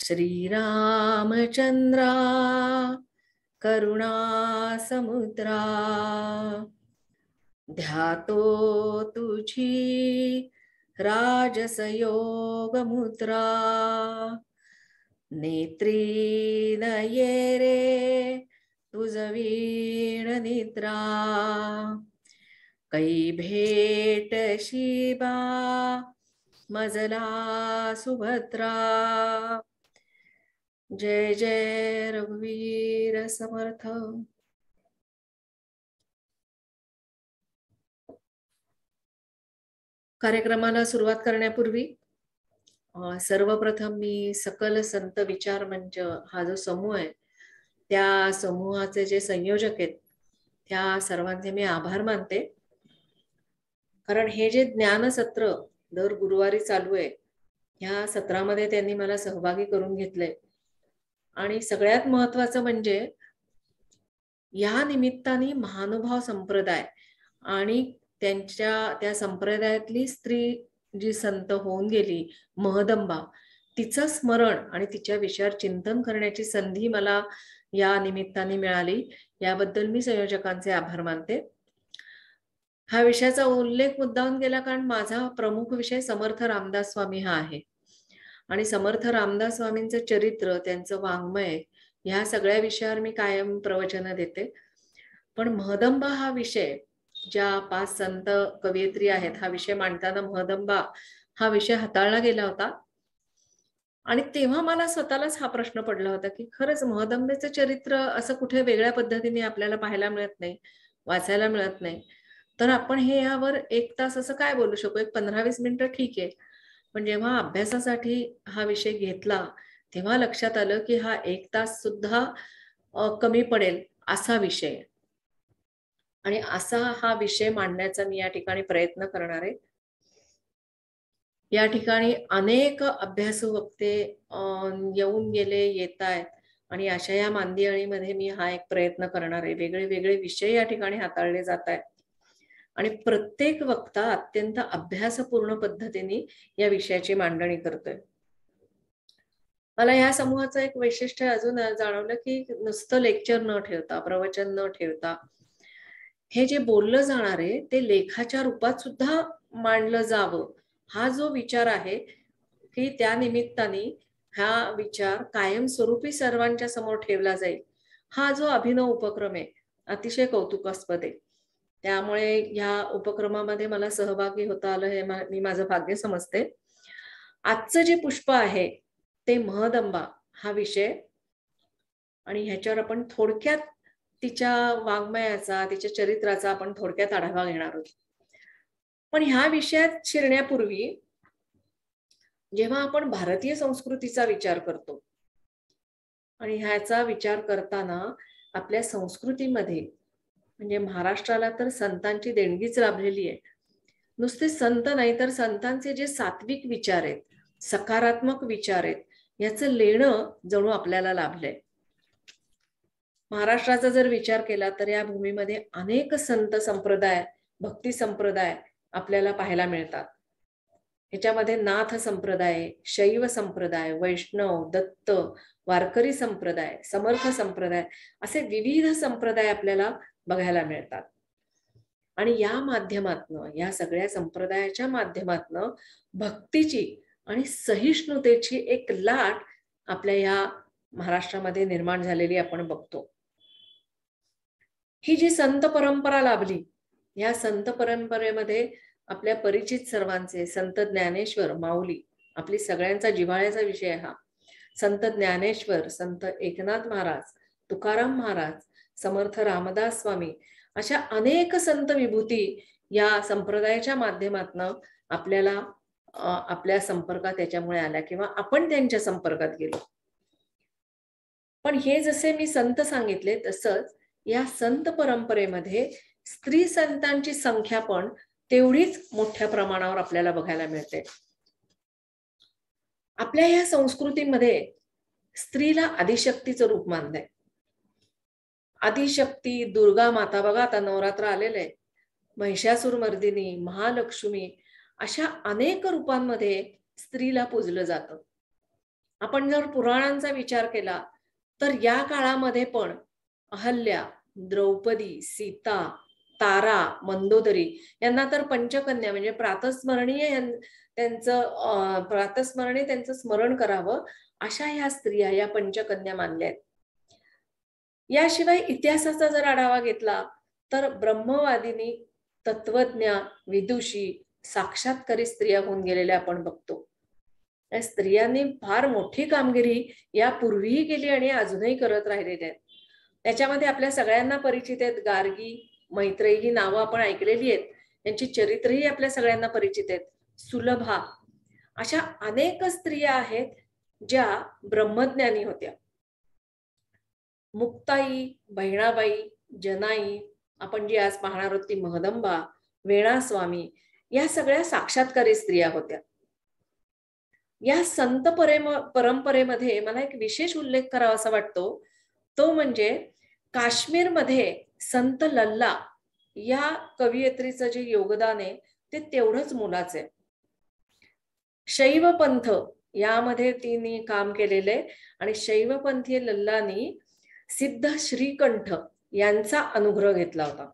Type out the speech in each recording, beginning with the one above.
श्रीरामचंद्रा करुणा समुद्रा ध्यातो तुझी राजसयोग मुद्रा नेत्री नये रे तुझ वीण निद्रा कै भेट शिबा मजला सुभद्रा जय जय रघुवीर समर्थ। कार्यक्रमाला सुरुवात करण्यापूर्वी सर्वप्रथम मी सकल संत विचार मंच हा जो समूह आहे त्या समूहाचे जे संयोजक आहेत त्या सर्वांचे मी आभार मानते, कारण हे जे ज्ञानसत्र दर गुरुवारी चालू आहे ह्या सत्रामध्ये त्यांनी मला सहभागी करून घेतले आणि सगळ्यात महत्त्वाचं म्हणजे या निमित्ताने महानुभाव संप्रदाय आणि त्या संप्रदायातली स्त्री जी संत होऊन गेली महदंबा तिचं स्मरण आणि तिच्या विषयावर चिंतन करण्याची संधी मला या निमित्ताने मिळाली, याबद्दल मी संयोजकांचे आभार मानते। हा विषयाचा उल्लेख मुद्दाम केला कारण माझा प्रमुख विषय समर्थ रामदास स्वामी हा आहे आणि समर्थ रामदास स्वामींचं चरित्र, त्यांचं वाङ्मय ह्या सगळ्या विषयावर मी कायम प्रवचन देते। पण महदंबा हा विषय, ज्या 5 संत कवयित्री आहेत, हा विषय मांडताना महदंबा हा विषय हाताळला गेला होता आणि तेव्हा मला स्वतःलाच हा प्रश्न पडला होता की खरंच महदंबेचं चरित्र असं कुठे वेगळ्या पद्धतीने आपल्याला पाहायला मिळत नाही, वाचायला मिळत नाही, तर आपण हे यावर 1 तास असं काय बोलू शकू? एक 15-20 मिनिटं ठीक आहे, पण जेव्हा अभ्यासासाठी हा विषय घेतला तेव्हा लक्षात आलं की हा 1 तास सुद्धा कमी पडेल असा विषय आणि असा हा विषय मांडण्याचा मी या ठिकाणी प्रयत्न करणार आहे। या ठिकाणी अनेक अभ्यासू वक्ते येऊन गेले, येत आहेत आणि अशा या मांदियाळीमध्ये मी हा एक प्रयत्न करणार आहे। वेगळे वेगळे विषय या ठिकाणी हाताळले जात आहेत आणि प्रत्येक वक्ता अत्यंत अभ्यासपूर्ण पद्धतीने या विषयाची मांडणी करतोय। मला या समूहाचं एक वैशिष्ट्य अजून जाणवलं की नुसतं लेक्चर न ठेवता, प्रवचन न ठेवता हे जे बोललं जाणार आहे ते लेखाच्या रूपात सुद्धा मांडलं जावं, हा जो विचार आहे की त्या निमित्ताने हा विचार कायमस्वरूपी सर्वांच्या समोर ठेवला जाईल, हा जो अभिनव उपक्रम आहे अतिशय कौतुकास्पद आहे। त्यामुळे या उपक्रमामध्ये मला सहभागी होता आलं हे मी माझं भाग्य समजते। आजचं जे पुष्प आहे ते महदंबा हा विषय आणि ह्याच्यावर आपण थोडक्यात तिच्या वाङ्मयाचा, तिच्या चरित्राचा आपण थोडक्यात आढावा घेणार आहोत। पण ह्या विषयात शिरण्यापूर्वी जेव्हा आपण भारतीय संस्कृतीचा विचार करतो आणि ह्याचा विचार करताना आपल्या संस्कृतीमध्ये म्हणजे महाराष्ट्राला तर संतांची देणगीच लाभलेली आहे। नुसते संत नाही तर संतांचे जे सात्विक विचार आहेत, सकारात्मक विचार आहेत, याचं लेणं जणू आपल्याला लाभलंय। महाराष्ट्राचा जर विचार केला तर या भूमीमध्ये अनेक संत संप्रदाय, भक्ती संप्रदाय आपल्याला पाहायला मिळतात। ह्याच्यामध्ये नाथ संप्रदाय, शैव संप्रदाय, वैष्णव, दत्त, वारकरी संप्रदाय, समर्थ संप्रदाय असे विविध संप्रदाय आपल्याला बघायला मिळतात आणि या माध्यमातनं, या सगळ्या संप्रदायाच्या माध्यमातनं भक्तीची आणि सहिष्णुतेची एक लाट आपल्या या महाराष्ट्रामध्ये निर्माण झालेली आपण बघतो। ही जी संत परंपरा लाभली, या संत परंपरेमध्ये आपल्या परिचित सर्वांचे संत ज्ञानेश्वर माऊली, आपली सगळ्यांचा जिव्हाळ्याचा विषय हा। संत ज्ञानेश्वर, संत एकनाथ महाराज, तुकाराम महाराज, समर्थ रामदास स्वामी अशा अनेक संत विभूती या संप्रदायाच्या माध्यमातनं आपल्याला आपल्या संपर्कात त्याच्यामुळे आल्या किंवा आपण त्यांच्या संपर्कात गेलो। पण हे जसे मी संत सांगितले तसंच या संत परंपरेमध्ये स्त्री संतांची संख्या पण तेवढीच मोठ्या प्रमाणावर आपल्याला बघायला मिळते। आपल्या या संस्कृतीमध्ये स्त्रीला आदिशक्तीचं रूप मानलंय। आदिशक्ती, दुर्गा माता, बघा आता नवरात्र आलेले आहे, महिषासुर मर्दिनी, महालक्ष्मी अशा अनेक रूपांमध्ये स्त्रीला पूजलं जातं। आपण जर पुराणांचा विचार केला तर या काळामध्ये पण अहल्या, द्रौपदी, सीता, तारा, मंदोदरी यांना तर पंचकन्या म्हणजे प्रातस्मरणीय त्यांचं स्मरण करावं अशा ह्या स्त्रिया या पंचकन्या मानल्या आहेत. याशिवाय इतिहासाचा जर आढावा घेतला तर ब्रह्मवादिनी, तत्वज्ञ, विदुषी, साक्षात्कारी स्त्रिया होऊन गेलेल्या आपण बघतो. या स्त्रियांनी फार मोठी कामगिरी यापूर्वीही केली आणि अजूनही करत राहिलेल्या आहेत. त्याच्यामध्ये आपल्या सगळ्यांना परिचित आहेत गार्गी, मैत्रेयी ही नावं आपण ऐकलेली आहेत. यांची चरित्रही आपल्या सगळ्यांना परिचित आहेत. सुलभा, अशा अनेक स्त्रिया आहेत ज्या ब्रह्मज्ञानी होत्या. मुक्ताई, बहिणाबाई, जनाई, आपण जी आज पाहणार आहोत ती महदंबा, वेणास्वामी, या सगळ्या साक्षात्कारी स्त्रिया होत्या. या संत परंपरेमध्ये मला एक विशेष उल्लेख करावा असा वाटतो, तो म्हणजे काश्मीरमध्ये संत लल्ला या कवयित्रीचं जे योगदान आहे ते तेवढंच मोलाचं आहे. शैव पंथ यामध्ये तिने काम केलेले आणि शैवपंथीय लल्लानी सिद्ध श्रीकंठ यांचा अनुग्रह घेतला होता.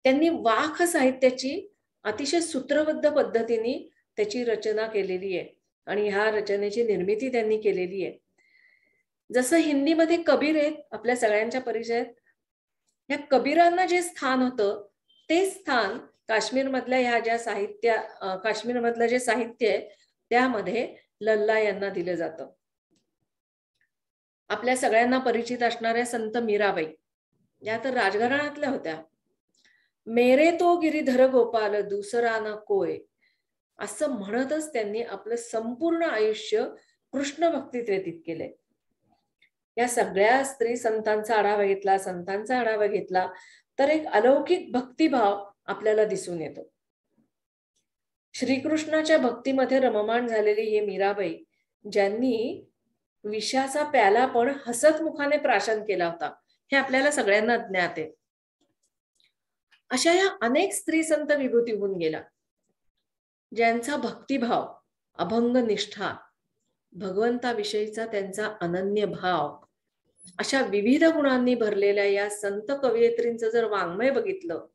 त्यांनी वाख साहित्याची अतिशय सूत्रबद्ध पद्धतीने त्याची रचना केलेली आहे आणि ह्या रचनेची निर्मिती त्यांनी केलेली आहे. जसं हिंदीमध्ये कबीर आहेत आपल्या सगळ्यांच्या परिचयात, या कबीरांना जे स्थान होतं ते स्थान काश्मीरमधल्या काश्मीरमधलं जे साहित्य आहे त्यामध्ये लल्ला यांना दिलं जातं. आपल्या सगळ्यांना परिचित असणाऱ्या संत मीराबाई या तर राजघराण्यातल्या होत्या. मेरे तो गिरीधर गोपाल दुसरा न कोय असं म्हणतच त्यांनी आपलं संपूर्ण आयुष्य कृष्ण भक्तीत व्यतीत केले. या सगळ्या स्त्री संतांचा आढावा घेतला तर एक अलौकिक भक्तिभाव आपल्याला दिसून येतो. श्रीकृष्णाच्या भक्तीमध्ये रममाण झालेली ही मीराबाई, ज्यांनी विषाचा प्याला पण हसतमुखाने प्राशन केला होता, हे आपल्याला सगळ्यांना ज्ञात आहे. अशा या अनेक स्त्री संत विभूती होऊन गेला, ज्यांचा भक्तिभाव, अभंग निष्ठा, भगवंताविषयीचा त्यांचा अनन्य भाव, अशा विविध गुणांनी भरलेल्या या संत कवयित्रींचं जर वाङ्मय बघितलं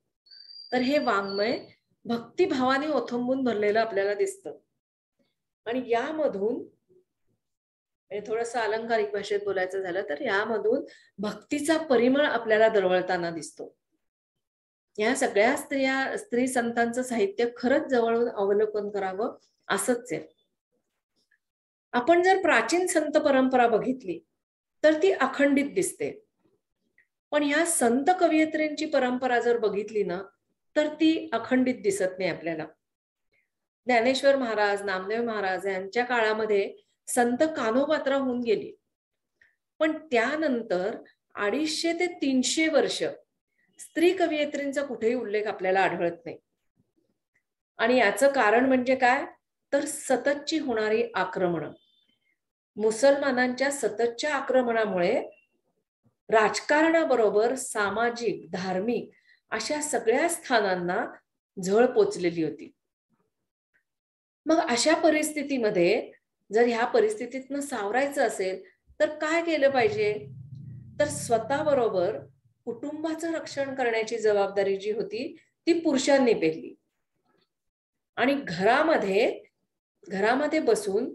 तर हे वाङ्मय भक्तिभावाने ओथंबून भरलेलं आपल्याला दिसतं. आणि यामधून थोडंसं अलंकारिक भाषेत बोलायचं झालं तर यामधून भक्तीचा परिमळ आपल्याला दरवळताना दिसतो. या सगळ्या स्त्री संतांचं साहित्य खरंच जवळून अवलोकन करावं असंच आहे. आपण जर प्राचीन संत परंपरा बघितली तर ती अखंडित दिसते, पण ह्या संत कवयित्रींची परंपरा जर बघितली ना तर ती अखंडित दिसत नाही आपल्याला. ज्ञानेश्वर महाराज, नामदेव महाराज यांच्या काळामध्ये संत कानोपात्रा होऊन गेली, पण त्यानंतर 250 ते 300 वर्ष स्त्री कवयित्रींचा कुठेही उल्लेख आपल्याला आढळत नाही. आणि याचं कारण म्हणजे काय तर सततची होणारी आक्रमण, मुसलमानांच्या सततच्या आक्रमणामुळे राजकारणाबरोबर सामाजिक, धार्मिक अशा सगळ्या स्थानांना झळ पोचलेली होती. मग अशा परिस्थितीमध्ये जर ह्या परिस्थितीतनं सावरायचं असेल तर काय केलं पाहिजे तर स्वतःबरोबर कुटुंबाचं रक्षण करण्याची जबाबदारी जी होती ती पुरुषांनी पेलली आणि घरामध्ये बसून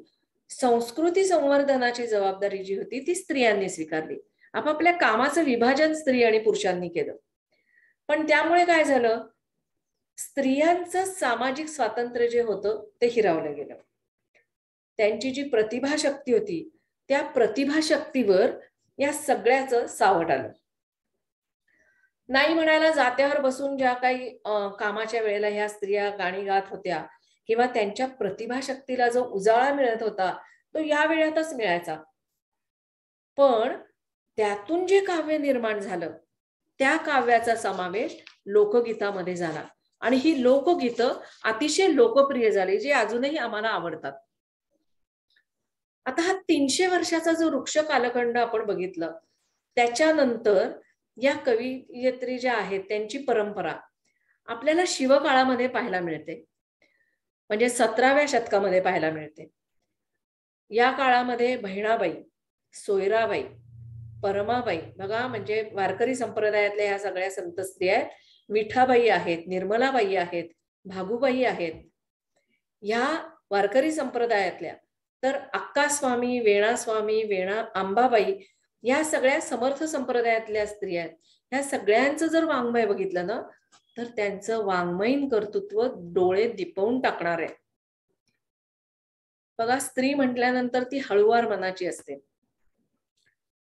संस्कृती संवर्धनाची जबाबदारी जी होती ती स्त्रियांनी स्वीकारली. आपापल्या कामाचं विभाजन स्त्री आणि पुरुषांनी केलं, पण त्यामुळे काय झालं, स्त्रियांचं सामाजिक स्वातंत्र्य जे होतं ते हिरावलं गेलं. त्यांची जी प्रतिभाशक्ती होती त्या प्रतिभाशक्तीवर या सगळ्याचं सावट आलं. नाही म्हणायला जात्यावर बसून ज्या काही कामाच्या वेळेला ह्या स्त्रिया गाणी गात होत्या किंवा त्यांच्या प्रतिभाशक्तीला जो उजाळा मिळत होता तो या वेळातच मिळायचा, पण त्यातून जे काव्य निर्माण झालं त्या काव्याचा समावेश लोकगीतामध्ये झाला आणि ही लोकगीतं अतिशय लोकप्रिय झाली, जी अजूनही आम्हाला आवडतात. आता हा 300 वर्षाचा जो वृक्ष कालखंड आपण बघितलं, त्याच्यानंतर या कवयित्री ज्या आहेत त्यांची परंपरा आपल्याला शिवकाळामध्ये पाहायला मिळते, म्हणजे 17व्या शतकामध्ये पाहायला मिळते. या काळामध्ये बहिणाबाई, सोयराबाई, परमाबाई, बघा म्हणजे वारकरी संप्रदायातल्या ह्या सगळ्या संत स्त्रिया आहेत. विठाबाई आहेत, निर्मलाबाई आहेत, भागूबाई आहेत. ह्या वारकरी संप्रदायातल्या. तर अक्कास्वामी, वेणास्वामी, वेणा अंबाबाई या सगळ्या समर्थ संप्रदायातल्या स्त्रिया आहेत. ह्या सगळ्यांचं जर वाङ्मय बघितलं ना, तर त्यांचं वाङ्मयीन कर्तृत्व डोळे दिपवून टाकणार आहे. बघा, स्त्री म्हटल्यानंतर ती हळुवार मनाची असते,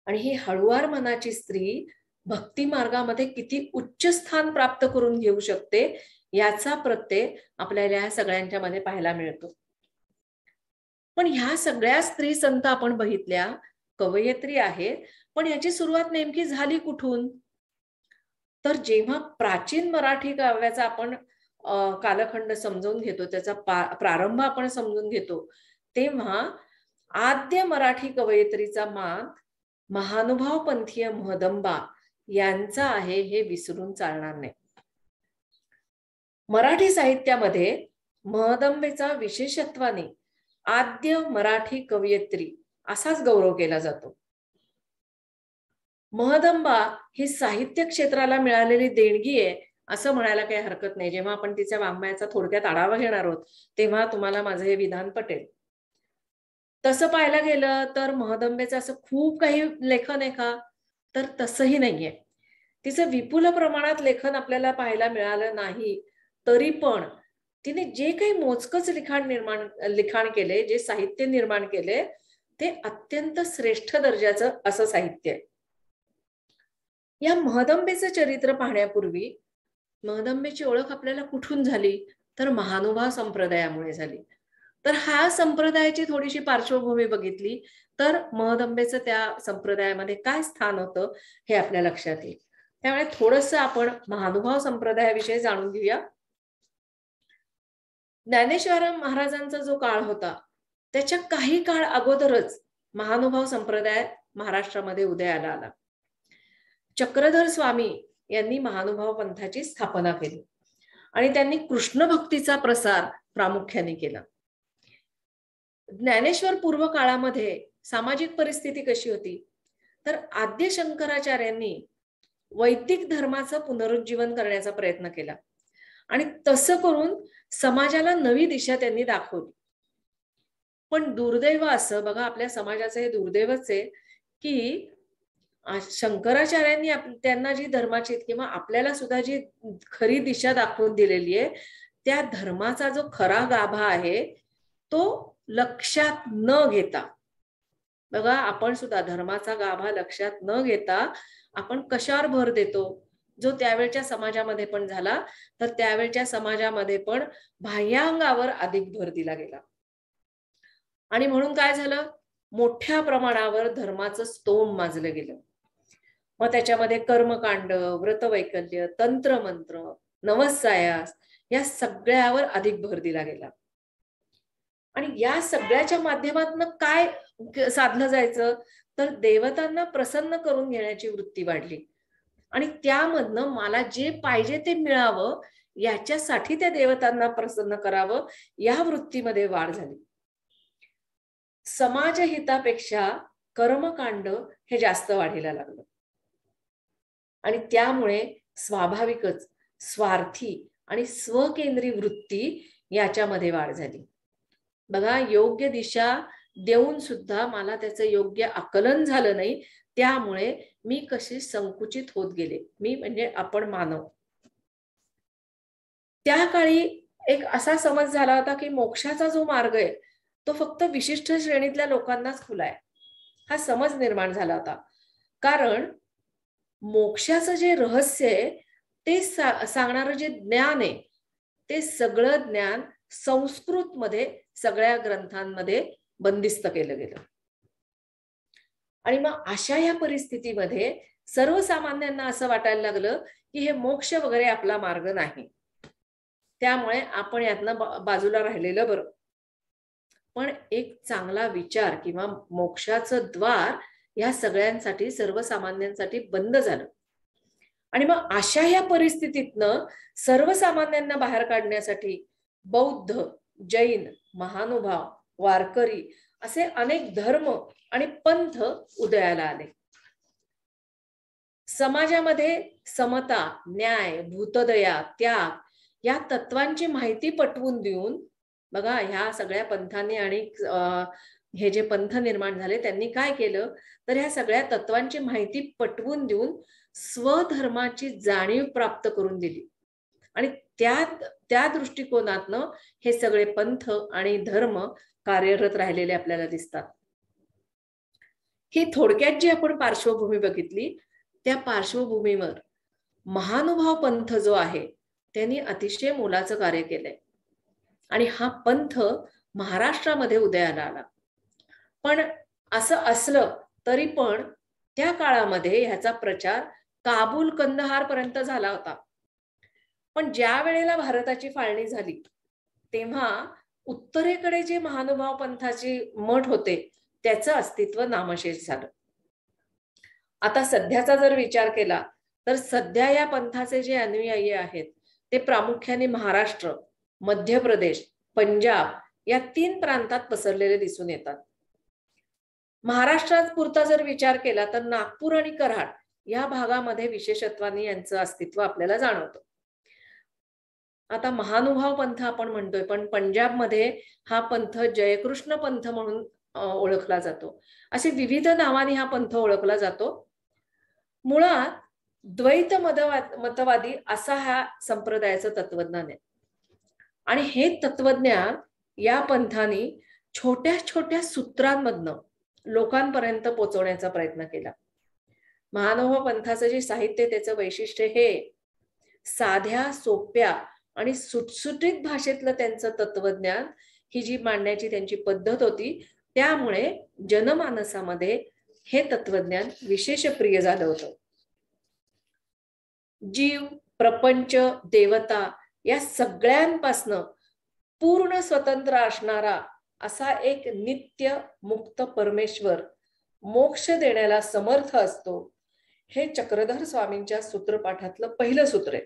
आणि ही हळुवार मनाची स्त्री भक्ती मार्गामध्ये किती उच्च स्थान प्राप्त करून घेऊ शकते याचा प्रत्यय आपल्याला ह्या सगळ्यांच्या मध्ये पाहायला मिळतो. पण ह्या सगळ्या स्त्री संत आपण बघितल्या, कवयित्री आहेत, पण याची सुरुवात नेमकी झाली कुठून? तर जेव्हा प्राचीन मराठी काव्याचा आपण कालखंड समजून घेतो, त्याचा प्रारंभ आपण समजून घेतो, तेव्हा आद्य मराठी कवयित्रीचा मान महानुभाव पंथीय महदंबा यांचा आहे हे विसरून चालणार नाही. मराठी साहित्यामध्ये महदंबेचा विशेषत्वाने आद्य मराठी कवयित्री असाच गौरव केला जातो. महदंबा ही साहित्य क्षेत्राला मिळालेली देणगी आहे असं म्हणायला काही हरकत नाही. जेव्हा आपण तिच्या वाङ्मयाचा थोडक्यात आढावा घेणार आहोत तेव्हा तुम्हाला माझं हे विधान पटेल. तसं पाहायला गेलं तर महदंबेचं असं खूप काही लेखन आहे का? तर तसंही नाहीये. तिचं विपुल प्रमाणात लेखन आपल्याला पाहायला मिळालं नाही, तरी पण तिने जे काही मोजकच लिखाण केले, जे साहित्य निर्माण केले, ते अत्यंत श्रेष्ठ दर्जाचं असं साहित्य आहे. या महदंबेचं चरित्र पाहण्यापूर्वी महदंबेची ओळख आपल्याला कुठून झाली? तर महानुभाव संप्रदायामुळे झाली. तर हा संप्रदायाची थोडीशी पार्श्वभूमी बघितली तर महदंबेचं त्या संप्रदायामध्ये काय स्थान होतं हे आपल्या लक्षात येईल. त्यामुळे थोडंसं आपण महानुभाव संप्रदायाविषयी जाणून घेऊया. ज्ञानेश्वर महाराजांचा जो काळ होता त्याच्या काही काळ अगोदरच महानुभाव संप्रदाय महाराष्ट्रामध्ये उदयाला आला. चक्रधर स्वामी यांनी महानुभाव पंथाची स्थापना केली आणि त्यांनी कृष्ण भक्तीचा प्रसार प्रामुख्याने केला. ज्ञानेश्वर पूर्व काळामध्ये सामाजिक परिस्थिती कशी होती? तर आद्य शंकराचार्यांनी वैदिक धर्माचं पुनरुज्जीवन करण्याचा प्रयत्न केला आणि तसं करून समाजाला नवी दिशा त्यांनी दाखवली. पण दुर्दैव असं, बघा आपल्या समाजाचं हे दुर्दैवच आहे की शंकराचार्यांनी त्यांना जी धर्माची किंवा आपल्याला सुद्धा जी खरी दिशा दाखवून दिलेली आहे त्या धर्माचा जो खरा गाभा आहे तो लक्षात न घेता, बघा आपण सुद्धा धर्माचा गाभा लक्षात न घेता आपण कशावर भर देतो? जो त्यावेळच्या समाजामध्ये पण झाला, तर त्यावेळच्या समाजामध्ये पण बाह्यांगावर अधिक भर दिला गेला आणि म्हणून काय झालं? मोठ्या प्रमाणावर धर्माचं स्तोम माजलं गेलं. मग त्याच्यामध्ये कर्मकांड, व्रतवैकल्य, तंत्रमंत्र, नवसायास या सगळ्यावर अधिक भर दिला गेला आणि या सगळ्याच्या माध्यमातून काय साधलं जायचं? तर देवतांना प्रसन्न करून घेण्याची वृत्ती वाढली आणि त्यामधनं मला जे पाहिजे ते मिळावं याच्यासाठी त्या देवतांना प्रसन्न करावं या वृत्तीमध्ये वाढ झाली. समाजहितापेक्षा कर्मकांड हे जास्त वाढीला लागलं आणि त्यामुळे स्वाभाविकच स्वार्थी आणि स्वकेंद्री वृत्ती याच्यामध्ये वाढ झाली. बघा, योग्य दिशा देऊन सुद्धा मला त्याचं योग्य आकलन झालं नाही, त्यामुळे मी कशी संकुचित होत गेले. मी म्हणजे आपण मानव. त्या काळी एक असा समज झाला होता की मोक्षाचा जो मार्ग आहे तो फक्त विशिष्ट श्रेणीतल्या लोकांनाच खुला आहे, हा समज निर्माण झाला होता. कारण मोक्षाचं जे रहस्य आहे ते सांगणारं जे ज्ञान आहे ते सगळं ज्ञान संस्कृत मध्ये सगळ्या ग्रंथांमध्ये बंदिस्त केलं गेलं आणि मग अशा या परिस्थितीमध्ये सर्वसामान्यांना असं वाटायला लागलं की हे मोक्ष वगैरे आपला मार्ग नाही, त्यामुळे आपण यातनं बाजूला राहिलेलं बरं. पण एक चांगला विचार किंवा मोक्षाचं द्वार या सगळ्यांसाठी, सर्वसामान्यांसाठी बंद झालं आणि मग अशा ह्या परिस्थितीतनं सर्वसामान्यांना बाहेर काढण्यासाठी बौद्ध, जैन, महानुभाव, वारकरी असे अनेक धर्म आणि पंथ उदयाला आले. समाजामध्ये समता, न्याय, भूतदया, त्याग या तत्वांची माहिती पटवून देऊन, बघा ह्या सगळ्या पंथांनी आणि हे जे पंथ निर्माण झाले त्यांनी काय केलं, तर ह्या सगळ्या तत्वांची माहिती पटवून देऊन स्वधर्माची जाणीव प्राप्त करून दिली. आणि त्या दृष्टिकोनातनं हे सगळे पंथ आणि धर्म कार्यरत राहिलेले आपल्याला दिसतात. ही थोडक्यात जी आपण पार्श्वभूमी बघितली, त्या पार्श्वभूमीवर महानुभाव पंथ जो आहे त्यांनी अतिशय मोलाचं कार्य केलंय. आणि हा पंथ महाराष्ट्रामध्ये उदयाला आला. पण असं असलं तरी पण त्या काळामध्ये ह्याचा प्रचार काबूल, कंदहार पर्यंत झाला होता. पण ज्या वेळेला भारताची फाळणी झाली तेव्हा उत्तरेकडे जे महानुभाव पंथाचे मठ होते त्याचं अस्तित्व नामशेष झालं. आता सध्याचा जर विचार केला तर सध्या या पंथाचे जे अनुयायी आहेत ते प्रामुख्याने महाराष्ट्र, मध्य प्रदेश, पंजाब या 3 प्रांतात पसरलेले दिसून येतात. महाराष्ट्रात पुरता जर विचार केला तर नागपूर आणि कराड या भागामध्ये विशेषत्वाने यांचं अस्तित्व आपल्याला जाणवतं. आता महानुभाव पंथ आपण म्हणतोय, पण पंजाबमध्ये हा पंथ जयकृष्ण पंथ म्हणून ओळखला जातो. असे विविध नावाने हा पंथ ओळखला जातो. मुळात द्वैत मतवादी असा हा संप्रदायाचं तत्वज्ञान आहे. आणि हे तत्वज्ञान या पंथाने छोट्या छोट्या सूत्रांमधनं लोकांपर्यंत पोहोचवण्याचा प्रयत्न केला. महानुभाव पंथाचं जे साहित्य त्याचं वैशिष्ट्य हे साध्या, सोप्या आणि सुटसुटीत भाषेतलं त्यांचं तत्वज्ञान ही जी मांडण्याची त्यांची पद्धत होती, त्यामुळे जनमानसामध्ये हे तत्वज्ञान विशेष प्रिय झालं होतं. जीव, प्रपंच, देवता या सगळ्यांपासनं पूर्ण स्वतंत्र असणारा असा एक नित्य मुक्त परमेश्वर मोक्ष देण्याला समर्थ असतो, हे चक्रधर स्वामींच्या सूत्रपाठातलं पहिलं सूत्र आहे.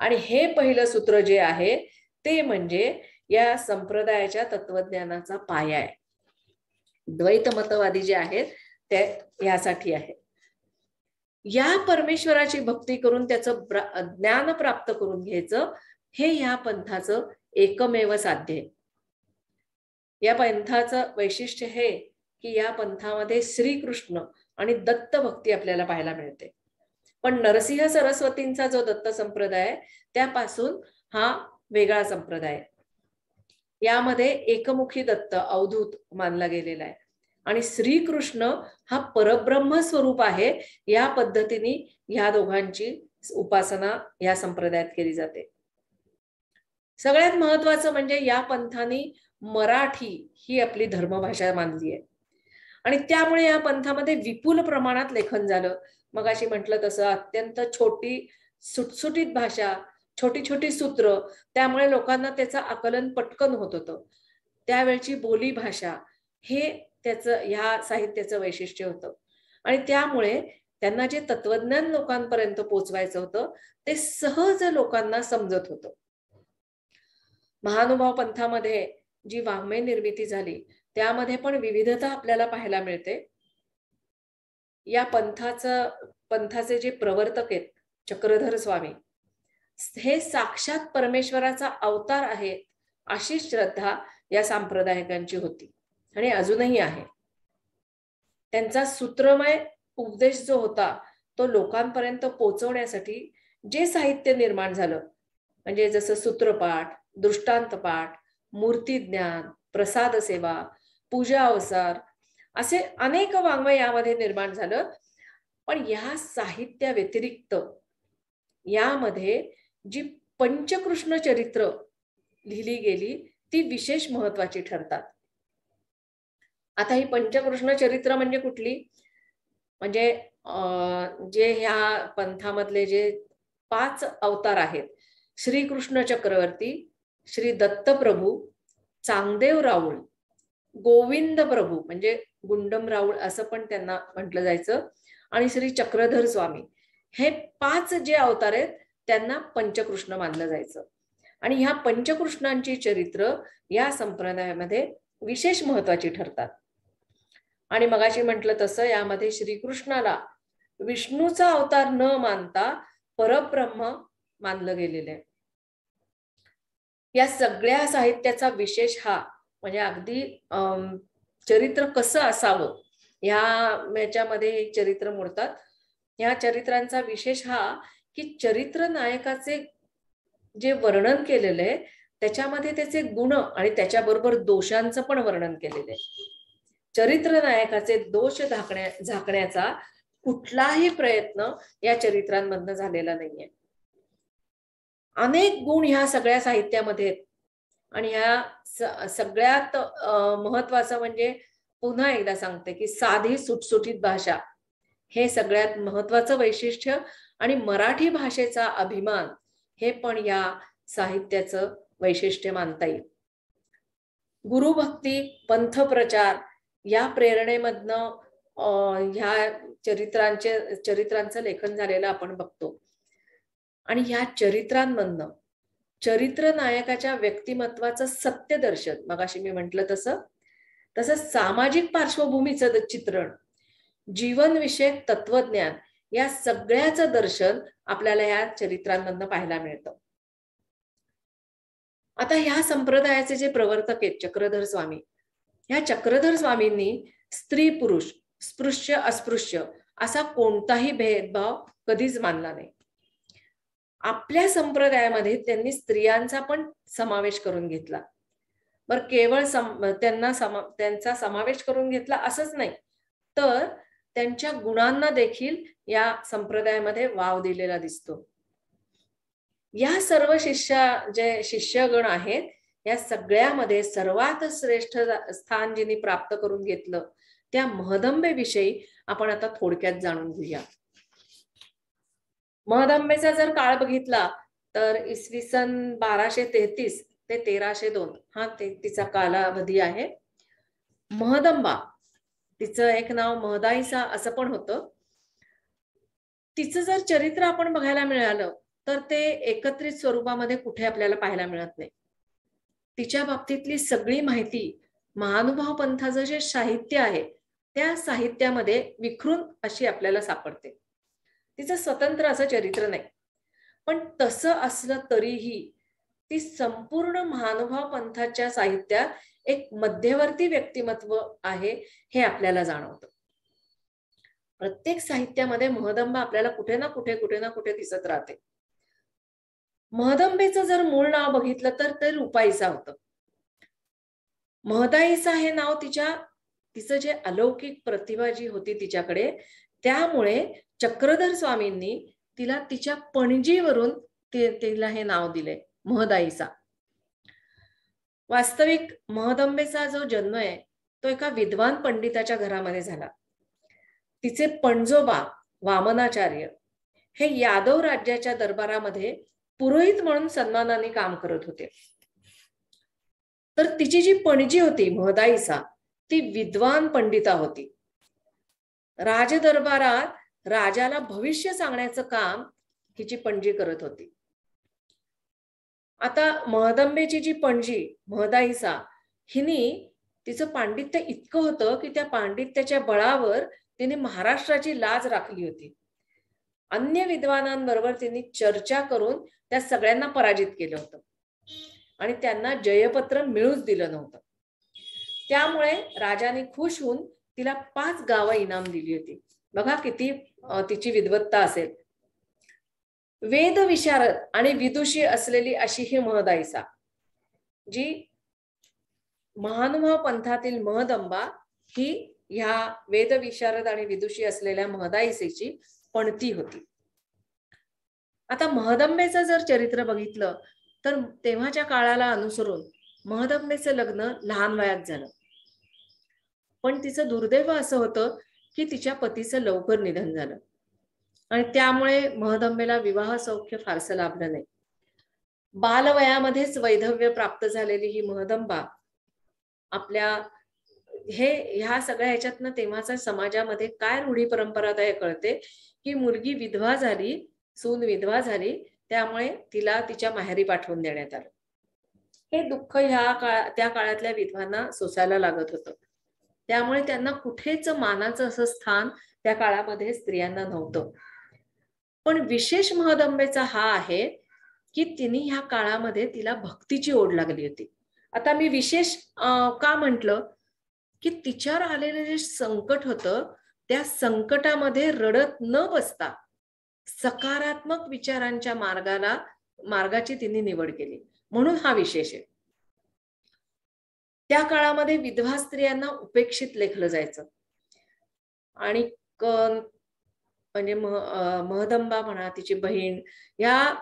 आणि हे पहिलं सूत्र जे आहे ते म्हणजे या संप्रदायाच्या तत्वज्ञानाचा पाया आहे. द्वैत मतवादी जे आहेत ते यासाठी आहे. या परमेश्वराची भक्ती करून त्याचं ज्ञान प्राप्त करून घ्यायचं, हे या पंथाचं एकमेव साध्य आहे. या पंथाचं वैशिष्ट्य हे की या पंथामध्ये श्रीकृष्ण आणि दत्त भक्ती आपल्याला पाहायला मिळते. पण नरसिंह सरस्वतींचा जो दत्त संप्रदाय आहे त्यापासून हा वेगळा संप्रदाय. यामध्ये एकमुखी दत्त अवधूत मानला गेलेला आहे आणि श्रीकृष्ण हा परब्रह्म स्वरूप आहे. या पद्धतीने ह्या दोघांची उपासना या संप्रदायात केली जाते. सगळ्यात महत्वाचं म्हणजे या पंथाने मराठी ही आपली धर्मभाषा मानली आहे आणि त्यामुळे या पंथामध्ये विपुल प्रमाणात लेखन झालं. मगाशी म्हटलं तसं अत्यंत छोटी सुटसुटीत भाषा, छोटी छोटी सूत्र, त्यामुळे लोकांना त्याचं आकलन पटकन होत होतं. त्यावेळची बोली भाषा हे त्याचं ह्या साहित्याचं वैशिष्ट्य होतं आणि त्यामुळे त्यांना जे तत्वज्ञान लोकांपर्यंत पोहोचवायचं होतं ते सहज लोकांना समजत होतं. महानुभाव पंथामध्ये जी वाङ्मय निर्मिती झाली त्यामध्ये पण विविधता आपल्याला पाहायला मिळते. या पंथाचे जे प्रवर्तक आहेत चक्रधर स्वामी, हे साक्षात परमेश्वराचा अवतार आहे अशी श्रद्धा या संप्रदायिकांची होती आणि अजूनही आहे. त्यांचा सूत्रमय उपदेश जो होता तो लोकांपर्यंत पोहोचवण्यासाठी जे साहित्य निर्माण झालं, म्हणजे जसं सूत्रपाठ, दृष्टांतपाठ, मूर्तिज्ञान, प्रसाद सेवा, पूजा अवसार असे अनेक वाङ्मय यामध्ये निर्माण झालं. पण या साहित्या व्यतिरिक्त यामध्ये जी पंचकृष्ण चरित्र लिहिली गेली ती विशेष महत्वाची ठरतात. आता ही पंचकृष्ण चरित्र म्हणजे कुठली, म्हणजे जे ह्या पंथामधले जे 5 अवतार आहेत, श्रीकृष्ण चक्रवर्ती, श्री दत्त प्रभू, चांगदेव राऊळ, गोविंद प्रभू म्हणजे गुंडम राऊळ असं पण त्यांना म्हटलं जायचं, आणि श्री चक्रधर स्वामी, हे 5 जे अवतार आहेत त्यांना पंचकृष्ण मानलं जायचं. आणि ह्या पंचकृष्णांची चरित्र या संप्रदायामध्ये विशेष महत्वाची ठरतात. आणि मगाशी म्हटलं तसं यामध्ये श्रीकृष्णाला विष्णूचा अवतार न मानता परब्रह्म मानलं गेलेलं आहे. या सगळ्या साहित्याचा विशेष हा म्हणजे अगदी चरित्र कसं असावं याच्यामध्ये चरित्र मोडतात. या चरित्रांचा विशेष हा की चरित्र नायकाचे जे वर्णन केलेलं आहे त्याच्यामध्ये त्याचे गुण आणि त्याच्याबरोबर दोषांचं पण वर्णन केलेलं आहे. चरित्र नायकाचे दोष झाकण्याचा कुठलाही प्रयत्न या चरित्रांमधनं झालेला नाहीये. अनेक गुण ह्या सगळ्या साहित्यामध्ये आहेत आणि ह्या सगळ्यात महत्वाचं म्हणजे पुन्हा एकदा सांगते की साधी सुटसुटीत भाषा हे सगळ्यात महत्वाचं वैशिष्ट्य आणि मराठी भाषेचा अभिमान हे पण या साहित्याचं वैशिष्ट्य मानता येईल. गुरुभक्ती, पंथप्रचार या प्रेरणेमधनं ह्या चरित्रांचं लेखन झालेलं आपण बघतो. आणि ह्या चरित्रांमधनं चरित्र नायकाच्या व्यक्तिमत्वाचं सत्यदर्शन, मगाशी मी म्हटलं तसं सामाजिक पार्श्वभूमीचं चित्रण, जीवनविषयक तत्वज्ञान या सगळ्याचं दर्शन आपल्याला या चरित्रांमधनं पाहायला मिळतं. आता ह्या संप्रदायाचे जे प्रवर्तक आहेत चक्रधर स्वामी, ह्या चक्रधर स्वामींनी स्त्री पुरुष, स्पृश्य अस्पृश्य असा कोणताही भेदभाव कधीच मानला नाही. आपल्या संप्रदायामध्ये त्यांनी स्त्रियांचा पण समावेश करून घेतला. बरं, केवळ त्यांचा समावेश करून घेतला असंच नाही, तर त्यांच्या गुणांना देखील या संप्रदायामध्ये वाव दिलेला दिसतो. या सर्व जे शिष्यगण आहेत या सगळ्यामध्ये सर्वात श्रेष्ठ स्थान जिने प्राप्त करून घेतलं त्या महदंबेविषयी आपण आता थोडक्यात जाणून घेऊया. महदंबेचा जर काळ बघितला तर इसवी सन 1233 ते 1302 हा तिचा कालावधी आहे. महदंबा, तिचं एक नाव महदाईसा असं पण होतं. तिचं जर चरित्र आपण बघायला मिळालं तर ते एकत्रित स्वरूपामध्ये कुठे आपल्याला पाहायला मिळत नाही. तिच्या बाबतीतली सगळी माहिती महानुभाव पंथाचं जे साहित्य आहे त्या साहित्यामध्ये विखरून अशी आपल्याला सापडते. तिचं स्वतंत्र असं चरित्र नाही, पण तसं असलं तरीही ती संपूर्ण महानुभाव पंथाच्या साहित्यात एक मध्यवर्ती व्यक्तिमत्व आहे हे आपल्याला जाणवतं. प्रत्येक साहित्यामध्ये महदंबा आपल्याला कुठे ना कुठे दिसत राहते. महदंबेचं जर मूळ नाव बघितलं तर ते रूपाईसा होतं. महदाईसा हे नाव तिचं जे अलौकिक प्रतिभा जी होती तिच्याकडे, त्यामुळे चक्रधर स्वामींनी तिला तिच्या पणजीवरून तिला हे नाव दिले महदाईसा. वास्तविक महदंबेचा जो जन्म आहे तो एका विद्वान पंडिताच्या घरामध्ये झाला. तिचे पणजोबा वामनाचार्य हे यादव राज्याच्या दरबारामध्ये पुरोहित म्हणून सन्मानाने काम करत होते. तर तिची जी पणजी होती महदाईसा ती विद्वान पंडिता होती. राजदरबारात राजाला भविष्य सांगण्याचं काम हिची पणजी करत होती. आता महदंबेची जी पणजी महदाईसा हिनी तिचं पांडित्य इतकं होतं की त्या पांडित्याच्या बळावर तिने महाराष्ट्राची लाज राखली होती. अन्य विद्वानांबरोबर तिने चर्चा करून त्या सगळ्यांना पराजित केलं होतं आणि त्यांना जयपत्र मिळूच दिलं नव्हतं. त्यामुळे राजाने खुश होऊन तिला 5 गावं इनाम दिली होती. बघा किती तिची विद्वत्ता असेल. वेद विशारद आणि विदुषी असलेली अशी ही महदाईसा, जी महानुभाव पंथातील महदंबा ही ह्या वेद विशारद आणि विदुषी असलेल्या महदाईसेची पणती होती. आता महदंबेचं जर चरित्र बघितलं तर तेव्हाच्या काळाला अनुसरून महदंबेचं लग्न लहान वयात झालं. पण तिचं दुर्दैव असं होतं की तिच्या पतीचं लवकर निधन झालं आणि त्यामुळे महदंबेला विवाह सौख्य फारसं लाभलं नाही. बालवयामध्येच वैधव्य प्राप्त झालेली ही महदंबा आपल्या ह्या सगळ्या ह्याच्यातनं तेव्हाच्या समाजामध्ये काय रूढी परंपरा आहे कळते की मुलगी विधवा झाली, सून विधवा झाली, त्यामुळे तिला तिच्या माहेरी पाठवून देण्यात आलं. हे दुःख त्या काळातल्या विधवांना सोसायला लागत होतं. त्यामुळे त्यांना कुठेच मानाचं असं स्थान त्या काळामध्ये स्त्रियांना नव्हतं. पण विशेष महदंबेचा हा आहे की तिने ह्या काळामध्ये तिला भक्तीची ओढ लागली होती. आता मी विशेष का म्हटलं की तिच्यावर आलेलं जे संकट होतं त्या संकटामध्ये रडत न बसता सकारात्मक विचारांच्या मार्गाची तिने निवड केली, म्हणून हा विशेष आहे. त्या काळामध्ये विधवा स्त्रियांना उपेक्षित लेखलं जायचं आणि म्हणजे महदंबा म्हणा, तिची बहीण, या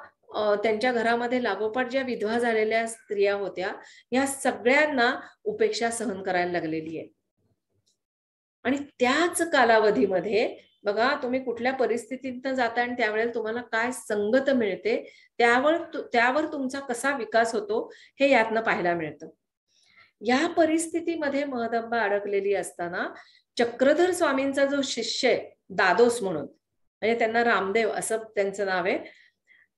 त्यांच्या घरामध्ये लागोपाठ ज्या विधवा झालेल्या स्त्रिया होत्या या सगळ्यांना उपेक्षा सहन करायला लागलेली आहे. आणि त्याच कालावधीमध्ये बघा, तुम्ही कुठल्या परिस्थितीतून जाता आणि त्यावेळेला तुम्हाला काय संगत मिळते, त्यावर तुमचा कसा विकास होतो हे यातनं पाहायला मिळतं. या परिस्थितीमध्ये महदंबा अडकलेली असताना चक्रधर स्वामींचा जो शिष्य आहे दादोस म्हणून, म्हणजे त्यांना रामदेव असं त्यांचं नाव आहे,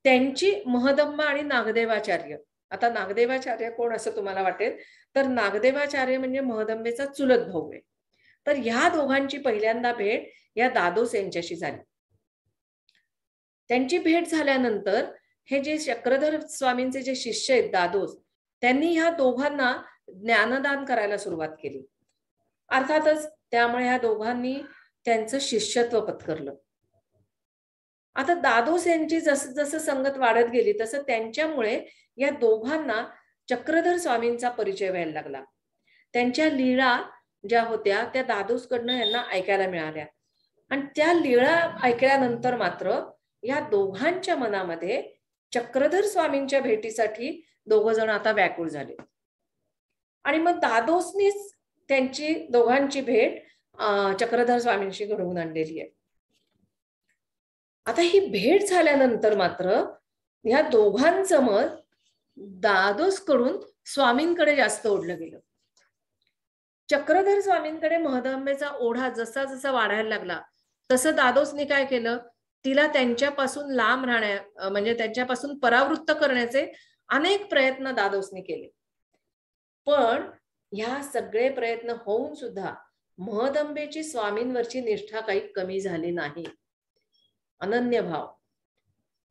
त्यांची महदंबा आणि नागदेवाचार्य. आता नागदेवाचार्य कोण असं तुम्हाला वाटेल, तर नागदेवाचार्य म्हणजे महदंबेचा चुलत भाऊ आहे. तर ह्या दोघांची पहिल्यांदा भेट या दादोस यांच्याशी झाली. त्यांची भेट झाल्यानंतर हे जे चक्रधर स्वामींचे जे शिष्य आहेत दादोस, त्यांनी ह्या दोघांना ज्ञानदान करायला सुरुवात केली. अर्थातच त्यामुळे ह्या दोघांनी त्यांचं शिष्यत्व पत्करलं. आता दादोस यांची जसं जसं संगत वाढत गेली तसं त्यांच्यामुळे या दोघांना चक्रधर स्वामींचा परिचय व्हायला लागला. त्यांच्या लीळा ज्या होत्या त्या दादोसकडनं यांना ऐकायला मिळाल्या आणि त्या लीळा ऐकल्यानंतर मात्र या दोघांच्या मनामध्ये चक्रधर स्वामींच्या भेटीसाठी दोघं जण आता व्याकुळ झाले आणि मग दादोसनीच त्यांची दोघांची भेट चक्रधर स्वामींशी घडवून आणलेली आहे. आता ही भेट झाल्यानंतर मात्र या दोघांचं मत दादोसकडून स्वामींकडे जास्त ओढलं गेलं. चक्रधर स्वामींकडे महदंबेचा ओढा जसा जसा वाढायला लागला तसं दादोसनी काय केलं, तिला त्यांच्यापासून लांब म्हणजे त्यांच्यापासून परावृत्त करण्याचे अनेक प्रयत्न दादोसनी केले. पण ह्या सगळे प्रयत्न होऊन सुद्धा महदंबेची स्वामींवरची निष्ठा काही कमी झाली नाही. अनन्य भाव.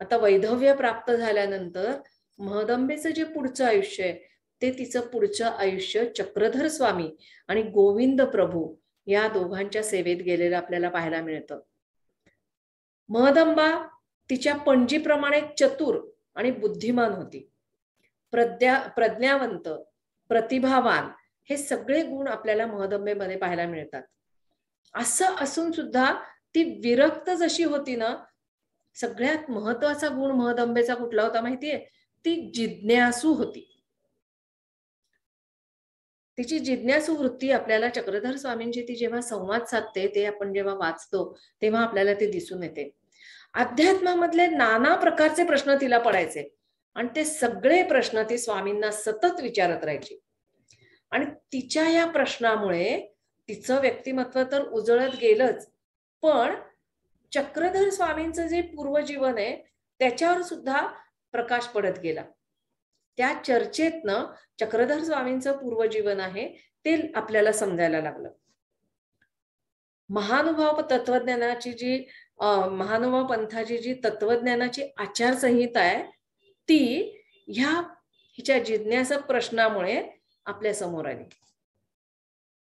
आता वैधव्य प्राप्त झाल्यानंतर महदंबेचं जे पुढचं आयुष्य आहे ते तिचं पुढचं आयुष्य चक्रधर स्वामी आणि गोविंद प्रभू या दोघांच्या सेवेत गेलेलं आपल्याला पाहायला मिळतं. महदंबा तिच्या पणजीप्रमाणे चतुर आणि बुद्धिमान होती. प्रज्ञावंत, प्रतिभावान हे सगळे गुण आपल्याला महदंबेमध्ये पाहायला मिळतात. असं असून सुद्धा ती विरक्त जशी होती ना, सगळ्यात महत्वाचा गुण महदंबेचा कुठला होता माहितीये? ती जिज्ञासू होती. तिची जिज्ञासू वृत्ती आपल्याला चक्रधर स्वामींची ती जेव्हा संवाद साधते ते आपण जेव्हा वाचतो तेव्हा आपल्याला ते दिसून येते. अध्यात्मामधले नाना प्रकारचे प्रश्न तिला पडायचे आणि ते सगळे प्रश्न ती स्वामींना सतत विचारत राहायची आणि तिच्या या प्रश्नामुळे तिचं व्यक्तिमत्व तर उजळत गेलंच, पण चक्रधर स्वामींचं जे पूर्वजीवन आहे त्याच्यावर सुद्धा प्रकाश पडत गेला. त्या चर्चेतनं चक्रधर स्वामींचं पूर्वजीवन आहे ते आपल्याला समजायला लागलं. महानुभाव तत्वज्ञानाची जी महानुभाव पंथाची जी तत्वज्ञानाची आचारसंहिता आहे ती हिच्या जिज्ञासक प्रश्नामुळे आपल्या समोर आली.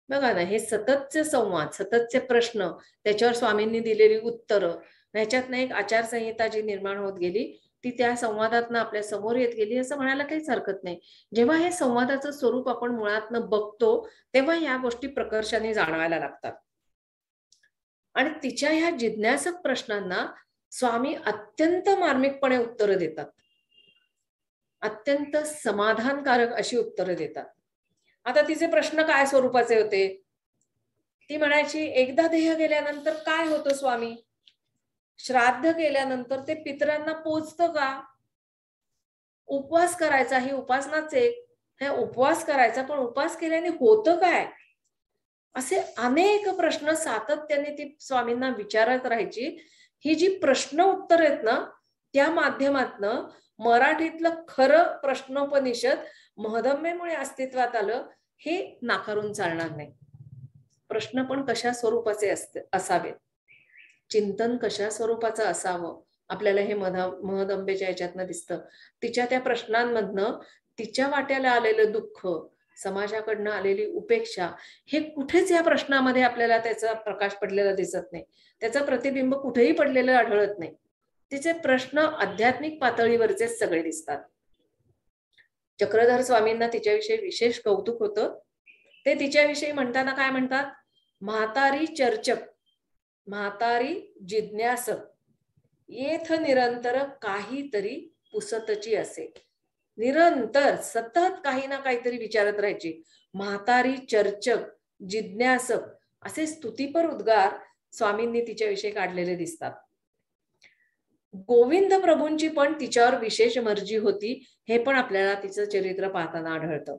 बघा ना, हे सततचे संवाद, सततचे प्रश्न, त्याच्यावर स्वामींनी दिलेली उत्तरं, ह्याच्यातनं एक आचारसंहिता जी निर्माण होत गेली ती त्या संवादातनं आपल्या समोर येत गेली असं म्हणायला काहीच हरकत नाही. जेव्हा हे संवादाचं स्वरूप आपण मुळातनं बघतो तेव्हा या गोष्टी प्रकर्षाने जाणवायला लागतात. आणि तिच्या ह्या जिज्ञासक प्रश्नांना स्वामी अत्यंत मार्मिकपणे उत्तरं देतात, अत्यंत समाधानकारक अशी उत्तरं देतात. आता तिचे प्रश्न काय स्वरूपाचे होते? ती म्हणायची, एकदा देह गेल्यानंतर काय होतं स्वामी? श्राद्ध केल्यानंतर ते पितरांना पोचतं का? उपवास करायचा, ही उपासनाच एक, हे उपवास करायचा, पण उपवास केल्याने होतं काय? असे अनेक प्रश्न सातत्याने ती स्वामींना विचारत राहायची. ही जी प्रश्न उत्तर आहेत ना त्या माध्यमातनं मराठीतलं खरं प्रश्नोपनिषद महदंबेमुळे अस्तित्वात आलं हे नाकारून चालणार नाही. प्रश्न पण कशा स्वरूपाचे असावेत, चिंतन कशा स्वरूपाचं असावं, आपल्याला हे महदंबेच्या याच्यातनं दिसतं. तिच्या त्या प्रश्नांमधनं तिच्या वाट्याला आलेलं दुःख, समाजाकडनं आलेली उपेक्षा, हे कुठेच या प्रश्नामध्ये आपल्याला त्याचा प्रकाश पडलेला दिसत नाही. त्याचं प्रतिबिंब कुठेही पडलेलं आढळत नाही. तिचे प्रश्न आध्यात्मिक पातळीवरचेच सगळे दिसतात. चक्रधर स्वामींना तिच्याविषयी विशेष कौतुक होतं. ते तिच्याविषयी म्हणताना काय म्हणतात, म्हातारी चर्चक, म्हातारी जिज्ञासक, येथ निरंतर काहीतरी पुसतची असे. निरंतर सतत काही ना काहीतरी विचारत राहायची. म्हातारी चर्चक, जिज्ञासक असे स्तुतीपर उद्गार स्वामींनी तिच्याविषयी काढलेले दिसतात. गोविंद प्रभूंची पण तिच्यावर विशेष मर्जी होती, हे पण आपल्याला तिचं चरित्र पाहताना आढळतं.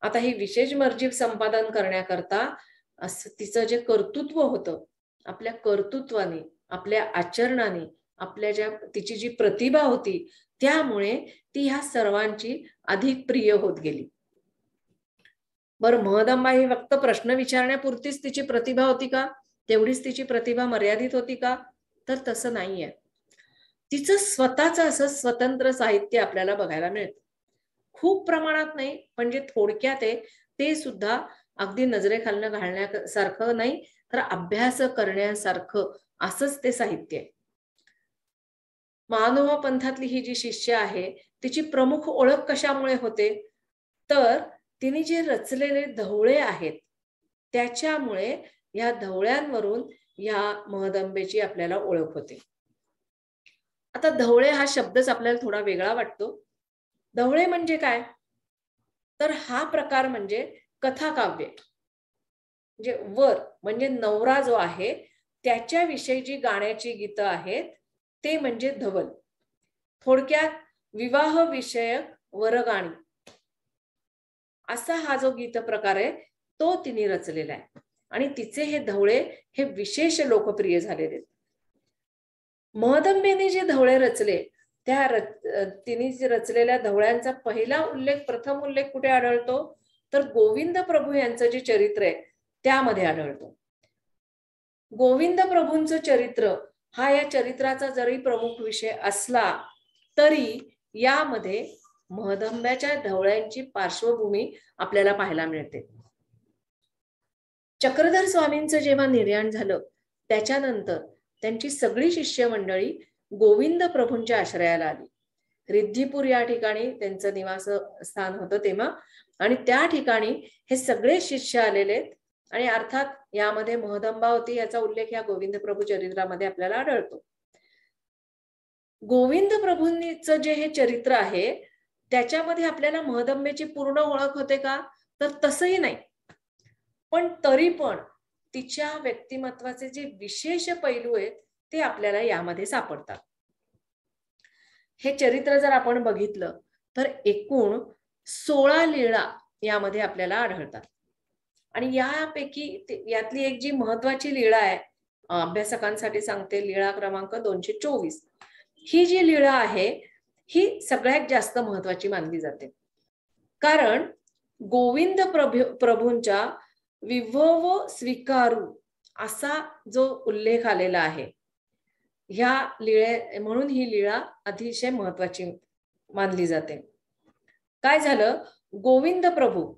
आता ही विशेष मर्जी संपादन करण्याकरता तिचं जे कर्तृत्व होतं, आपल्या कर्तृत्वाने, आपल्या आचरणाने, तिची जी प्रतिभा होती, त्यामुळे ती ह्या सर्वांची अधिक प्रिय होत गेली. बरं, महदंबा ही फक्त प्रश्न विचारण्यापुरतीच तिची प्रतिभा होती का? तेवढीच तिची प्रतिभा मर्यादित होती का? तर तसं नाहीये. तिचं स्वतःचं असं स्वतंत्र साहित्य आपल्याला बघायला मिळतं. खूप प्रमाणात नाही, म्हणजे थोडक्यात आहे. ते सुद्धा अगदी नजरेखालनं घालण्यासारखं नाही, तर अभ्यास करण्यासारखं असंच ते साहित्य आहे. महानुभाव पंथातली ही जी शिष्य आहे, तिची प्रमुख ओळख कशामुळे होते, तर तिने जे रचलेले धवळे आहेत त्याच्यामुळे या धवळ्यांवरून या महदंबेची आपल्याला ओळख होते. आता धवळे हा शब्दच आपल्याला थोडा वेगळा वाटतो. धवळे म्हणजे काय, तर हा प्रकार म्हणजे कथाकाव्य, म्हणजे वर म्हणजे नवरा जो आहे त्याच्याविषयी जी गाण्याची गीतं आहेत ते म्हणजे धवल. थोडक्यात विवाह विषयक वरगाणी असा हा जो गीत प्रकार आहे तो तिने रचलेला आहे. आणि तिचे हे धवळे हे विशेष लोकप्रिय झालेले आहेत. महदंबेने जे धवळे रचले तिने रचलेल्या धवळ्यांचा प्रथम उल्लेख कुठे आढळतो, तर गोविंद प्रभू यांचं जे चरित्र आहे त्यामध्ये आढळतो. गोविंद प्रभूंचं चरित्र हा या चरित्राचा जरी प्रमुख विषय असला तरी यामध्ये महदंब्याच्या धवळ्यांची पार्श्वभूमी आपल्याला पाहायला मिळते. चक्रधर स्वामींचं जेव्हा निर्याण झालं त्याच्यानंतर त्यांची सगळी शिष्य मंडळी गोविंद प्रभूंच्या आश्रयाला आली. रिद्धिपूर या ठिकाणी त्यांचं निवासस्थान होतं तेव्हा, आणि त्या ठिकाणी हे सगळे शिष्य आलेले आणि अर्थात यामध्ये महदंबा होती याचा उल्लेख या गोविंद प्रभू चरित्रामध्ये आपल्याला आढळतो. गोविंद प्रभूंचं जे हे चरित्र आहे त्याच्यामध्ये आपल्याला महदंबेची पूर्ण ओळख होते का, तर तसंही नाही, पण तरी पण तिच्या व्यक्तिमत्वाचे जे विशेष पैलू आहेत ते आपल्याला यामध्ये सापडतात. हे चरित्र जर आपण बघितलं तर एकूण 16 लीळा यामध्ये आपल्याला आढळतात. आणि यापैकी यातली एक जी महत्वाची लीळा आहे, अभ्यासकांसाठी सांगते, लीळा क्रमांक 224, ही जी लीळा आहे ही सगळ्यात जास्त महत्वाची मानली जाते. कारण गोविंद प्रभूंच्या विभव स्वीकारू असा जो उल्लेख आलेला आहे ह्या म्हणून ही लीळा अतिशय महत्वाची मानली जाते. काय झालं, गोविंद प्रभू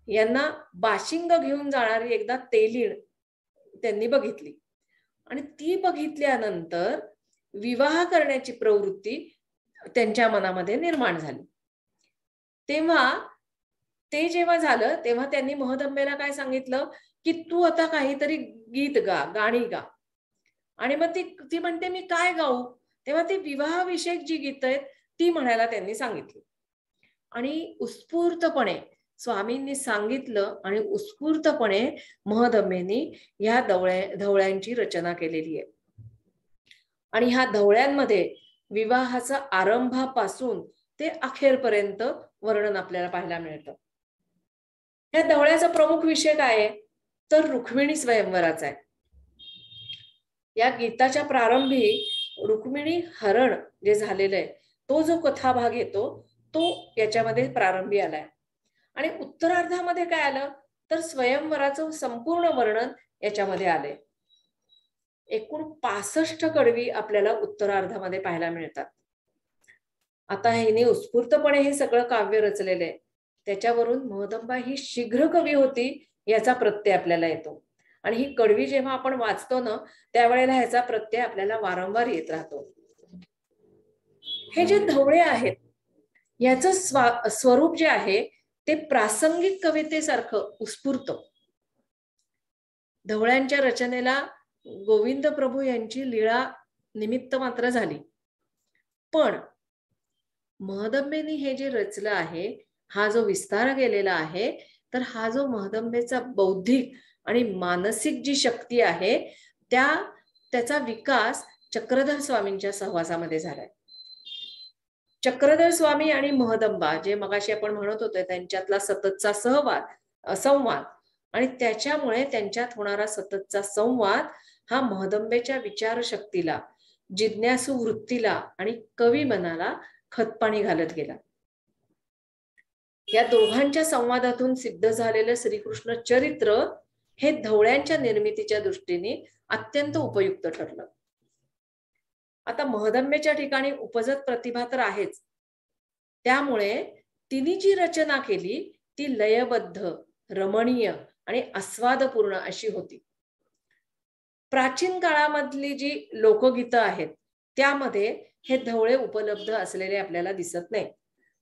यांना बाशिंग घेऊन जाणारी एकदा तेलीण त्यांनी बघितली आणि ती बघितल्यानंतर विवाह करण्याची प्रवृत्ती त्यांच्या मनामध्ये निर्माण झाली. तेव्हा ते जेव्हा झालं तेव्हा त्यांनी महदंबेला काय सांगितलं की तू आता काहीतरी गीत गा, गाणी गा. आणि मग ती म्हणते मी काय गाऊ, तेव्हा ती विवाहाविषयक जी गीत आहेत ती म्हणायला त्यांनी सांगितली. आणि उत्स्फूर्तपणे स्वामींनी सांगितलं आणि उत्स्फूर्तपणे महदंबेनी ह्या धवळ्यांची रचना केलेली आहे. आणि ह्या धवळ्यांमध्ये विवाहाचा आरंभापासून ते अखेरपर्यंत वर्णन आपल्याला पाहायला मिळतं. ह्या धवळ्याचा प्रमुख विषय काय आहे, तर रुक्मिणी स्वयंवराचा आहे. या गीताच्या प्रारंभी रुक्मिणी हरण जे झालेलं आहे तो जो कथाभाग येतो तो याच्यामध्ये प्रारंभी आलाय. आणि उत्तरार्धामध्ये काय आलं तर स्वयंवराचं संपूर्ण वर्णन याच्यामध्ये आले. एकूण 65 कडवी आपल्याला उत्तरार्धामध्ये पाहायला मिळतात. आता हिने उत्स्फूर्तपणे हे सगळं काव्य रचलेलं आहे. त्याच्यावरून महदंबा ही शीघ्र कवी होती याचा प्रत्यय आपल्याला येतो. आणि ही कडवी जेव्हा आपण वाचतो ना त्यावेळेला ह्याचा प्रत्यय आपल्याला वारंवार येत राहतो. हे जे धवळे आहेत याचं स्वरूप जे आहे ते प्रासंगिक कवितेसारखं उत्स्फूर्त. धवळ्यांच्या रचनेला गोविंद प्रभू यांची लीळा निमित्त मात्र झाली. पण महदंबेनी हे जे रचलं आहे हा जो विस्तार केलेला आहे तर हा जो महदंबेचा बौद्धिक आणि मानसिक जी शक्ती आहे त्याचा विकास चक्रधर स्वामींच्या सहवासामध्ये झालाय. चक्रधर स्वामी आणि महदंबा जे मगाशी आपण म्हणत होतो त्यांच्यातला सततचा संवाद आणि त्याच्यामुळे त्यांच्यात होणारा सततचा संवाद हा महदंबेच्या विचारशक्तीला, जिज्ञासू वृत्तीला आणि कवी मनाला खतपाणी घालत गेला. या दोघांच्या संवादातून सिद्ध झालेलं श्रीकृष्ण चरित्र हे धवळ्यांच्या निर्मितीच्या दृष्टीने अत्यंत उपयुक्त ठरलं. आता महदंबेच्या ठिकाणी उपजत प्रतिभा तर आहेच, त्यामुळे तिने जी रचना केली ती लयबद्ध, रमणीय आणि आस्वादपूर्ण अशी होती. प्राचीन काळामधली जी लोकगीतं आहेत त्यामध्ये हे धवळे उपलब्ध असलेले आपल्याला दिसत नाही.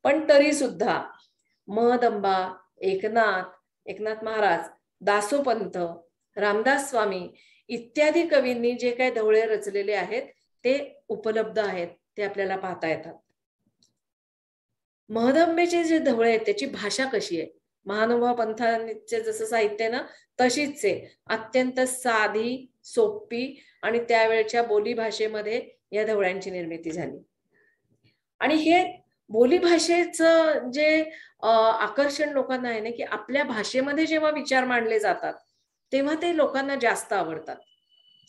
पण तरी सुद्धा महदंबा, एकनाथ महाराज, दासोपंत, रामदास स्वामी इत्यादी कवींनी जे काही धवळे रचलेले आहेत ते उपलब्ध आहेत, ते आपल्याला पाहता येतात. महदंबेचे जे धवळे आहेत त्याची भाषा कशी आहे, महानुभाव पंथाचे जसं साहित्य ना तशीच आहे. अत्यंत साधी, सोपी आणि त्यावेळच्या बोली भाषेमध्ये या धवळ्यांची निर्मिती झाली. आणि हे बोली भाषेचं जे आकर्षण लोकांना आहे ना की आपल्या भाषेमध्ये जेव्हा विचार मांडले जातात तेव्हा ते लोकांना जास्त आवडतात.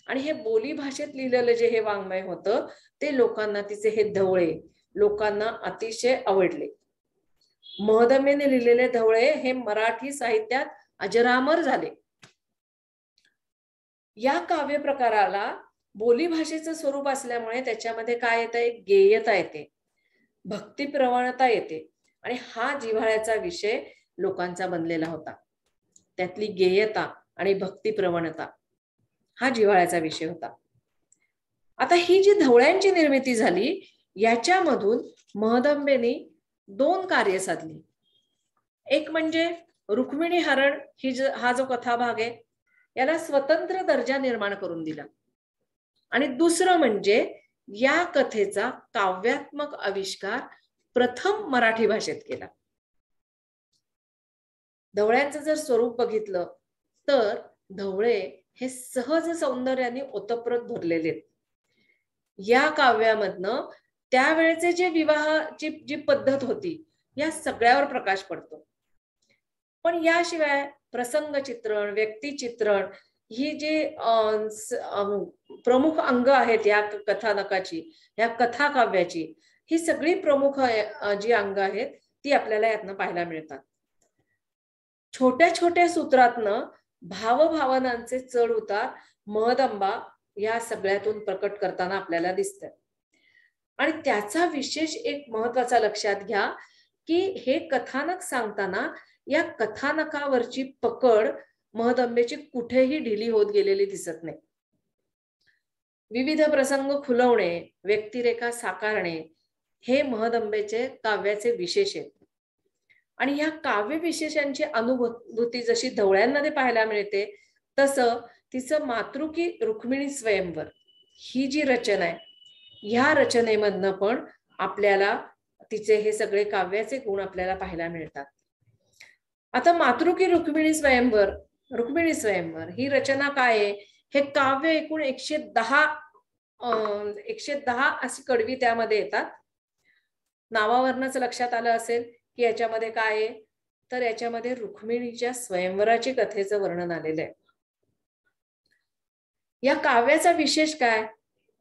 आणि हे बोली भाषेत लिहिलेलं जे हे वाङ्मय होतं ते लोकांना, तिचे हे धवळे लोकांना अतिशय आवडले. महदंबेने लिहिलेले धवळे हे मराठी साहित्यात अजरामर झाले. या काव्य प्रकाराला बोली भाषेचं स्वरूप असल्यामुळे त्याच्यामध्ये काय येतं, एक गेयता येते, भक्ती प्रवणता येते. आणि हा जिव्हाळ्याचा विषय लोकांचा बनलेला होता. त्यातली गेयता आणि भक्ती प्रवणता हा जिव्हाळ्याचा विषय होता. आता ही जी धवळ्यांची निर्मिती झाली याच्यामधून महदंबेने 2 कार्य साधली. एक म्हणजे रुक्मिणी हरण हा जो कथाभाग आहे याला स्वतंत्र दर्जा निर्माण करून दिला. आणि दुसरं म्हणजे या कथेचा काव्यात्मक आविष्कार प्रथम मराठी भाषेत केला. धवळ्यांचं जर स्वरूप बघितलं तर धवळे हे सहज सौंदर्याने ओतप्रत भरलेले आहेत. या काव्यामधनं त्यावेळेचे जे विवाहाची जी पद्धत होती या सगळ्यावर प्रकाश पडतो. पण याशिवाय प्रसंग चित्रण, व्यक्ती चित्रण ही जे प्रमुख अंग आहेत या कथानकाची, या कथा काव्याची, ही सगळी प्रमुख जी अंग आहेत ती आपल्याला यातनं पाहायला मिळतात. छोट्या छोट्या सूत्रातनं भावभावनांचे चढ उतार महदंबा या सगळ्यातून प्रकट करताना आपल्याला दिसतात. आणि त्याचा विशेष एक महत्वाचा लक्षात घ्या की हे कथानक सांगताना या कथानकावरची पकड महदंबेची कुठेही ढिली होत गेलेली दिसत नाही. विविध प्रसंग खुलवणे, व्यक्तिरेखा साकारणे हे महदंबेचे काव्याचे विशेष आहेत. आणि या काव्य विशेषांची अनुभूती जशी धवळ्यांमध्ये पाहायला मिळते तसं तिचं मातृकी रुक्मिणी स्वयंवर ही जी रचना आहे ह्या रचनेमधनं पण आपल्याला तिचे हे सगळे काव्याचे गुण आपल्याला पाहायला मिळतात. आता मातृकी रुक्मिणी स्वयंवर ही रचना काय आहे, हे काव्य एकूण 110 अशी कडवी त्यामध्ये येतात. नावावरनच लक्षात आलं असेल की याच्यामध्ये काय आहे, तर याच्यामध्ये रुक्मिणीच्या स्वयंवराची कथेचं वर्णन आलेलं आहे. या काव्याचा विशेष काय,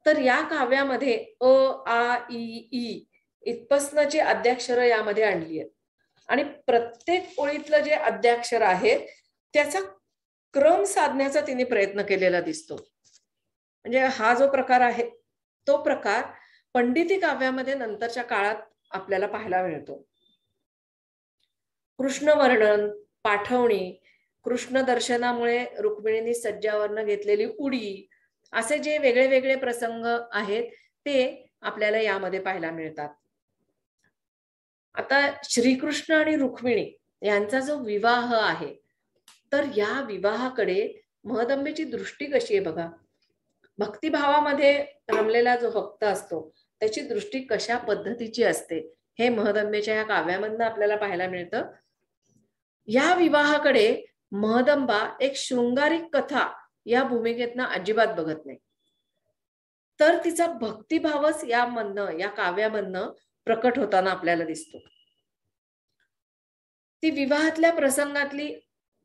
तर या काव्यामध्ये अ, आ, इ, ई इथपासनची अद्याक्षर यामध्ये आणली आहेत आणि प्रत्येक ओळीतलं जे अद्याक्षर आहे त्याचा क्रम साधण्याचा तिने प्रयत्न केलेला दिसतो. म्हणजे हा जो प्रकार आहे तो प्रकार पंडिती काव्यामध्ये नंतरच्या काळात आपल्याला पाहायला मिळतो. कृष्ण वर्णन, पाठवणी, कृष्ण दर्शनामुळे रुक्मिणीने सज्जावरनं घेतलेली उडी, असे जे वेगळे वेगळे प्रसंग आहेत ते आपल्याला यामध्ये पाहायला मिळतात. आता श्रीकृष्ण आणि रुक्मिणी यांचा जो विवाह आहे तर या विवाहाकडे महदंबेची दृष्टी कशी आहे बघा. भक्तिभावामध्ये रमलेला जो भक्त असतो त्याची दृष्टी कशा पद्धतीची असते हे महदंबेच्या या काव्यामधनं आपल्याला पाहायला मिळतं. या विवाहाकडे महदंबा एक शृंगारिक कथा या भूमिकेतनं अजिबात बघत नाही, तर तिचा भक्तिभावच या काव्यामधनं प्रकट होताना आपल्याला दिसतो. ती विवाहातल्या प्रसंगातली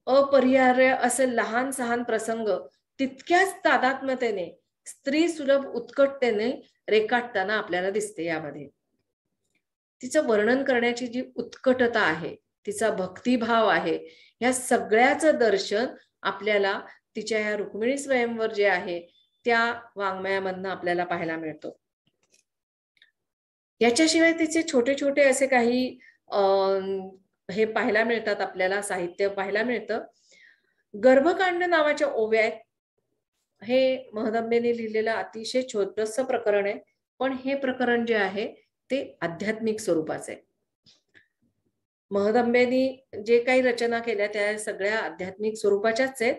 अपरिहार्य असे लहान सहान प्रसंग तितक्याच तादात्म्यतेने, स्त्री सुलभ उत्कटतेने रेखाटताना आपल्याला दिसते. यामध्ये तिचं वर्णन करण्याची जी उत्कटता आहे, तिचा भक्तिभाव आहे, या सगळ्याचं दर्शन आपल्याला तिच्या या रुक्मिणी स्वयंवर जे आहे त्या वाङ्मयामधनं आपल्याला पाहायला मिळतो. याच्याशिवाय तिचे छोटे छोटे असे काही हे पाहायला मिळतात, आपल्याला साहित्य पाहायला मिळतं. गर्भकांड नावाच्या ओव्या हे महदंबेने लिहिलेलं अतिशय छोटंसं प्रकरण आहे, पण हे प्रकरण जे आहे ते आध्यात्मिक स्वरूपाचे आहे. महदंबेनी जे काही रचना केल्या त्या सगळ्या आध्यात्मिक स्वरूपाच्याच आहेत,